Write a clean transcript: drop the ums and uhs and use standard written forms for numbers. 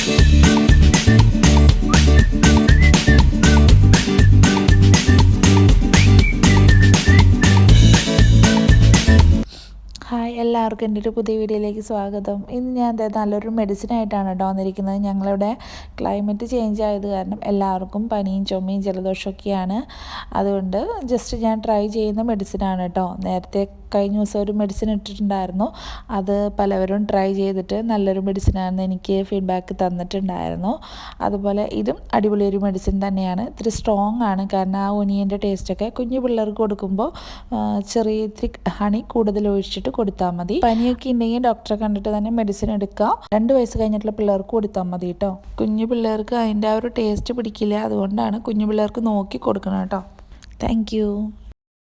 Hi, എല്ലാവർക്കും എൻ്റെ ഒരു പുതിയ വീഡിയോയിലേക്ക് സ്വാഗതം. ഇന്ന് ഞാൻ നല്ലൊരു മെഡിസിനായിട്ടാണ് കേട്ടോ വന്നിരിക്കുന്നത്. ഞങ്ങളിവിടെ ക്ലൈമറ്റ് ചേഞ്ച് ആയത് കാരണം എല്ലാവർക്കും പനിയും ചുമയും ജലദോഷമൊക്കെയാണ്. അതുകൊണ്ട് ജസ്റ്റ് ഞാൻ ട്രൈ ചെയ്യുന്ന മെഡിസിനാണ് കേട്ടോ. നേരത്തെ കഴിഞ്ഞ ദിവസം ഒരു മെഡിസിൻ ഇട്ടിട്ടുണ്ടായിരുന്നു. അത് പലവരും ട്രൈ ചെയ്തിട്ട് നല്ലൊരു മെഡിസിനാണെന്ന് എനിക്ക് ഫീഡ്ബാക്ക് തന്നിട്ടുണ്ടായിരുന്നു. അതുപോലെ ഇതും അടിപൊളി ഒരു മെഡിസിൻ തന്നെയാണ്. ഇത്തിരി സ്ട്രോങ് ആണ്, കാരണം ആ ഒനിയൻ്റെ ടേസ്റ്റൊക്കെ കുഞ്ഞു പിള്ളേർക്ക് കൊടുക്കുമ്പോൾ ചെറിയ ഇത്തിരി ഹണി കൂടുതൽ ഒഴിച്ചിട്ട് കൊടുത്താൽ മതി. പനിയൊക്കെ ഉണ്ടെങ്കിൽ ഡോക്ടറെ കണ്ടിട്ട് തന്നെ മെഡിസിൻ എടുക്കാം. 2 വയസ്സ് കഴിഞ്ഞിട്ടുള്ള പിള്ളേർക്ക് കൊടുത്താൽ മതി കേട്ടോ. കുഞ്ഞു പിള്ളേർക്ക് അതിൻ്റെ ആ ഒരു ടേസ്റ്റ് പിടിക്കില്ല, അതുകൊണ്ടാണ് കുഞ്ഞു പിള്ളേർക്ക് നോക്കി കൊടുക്കണം കേട്ടോ. താങ്ക്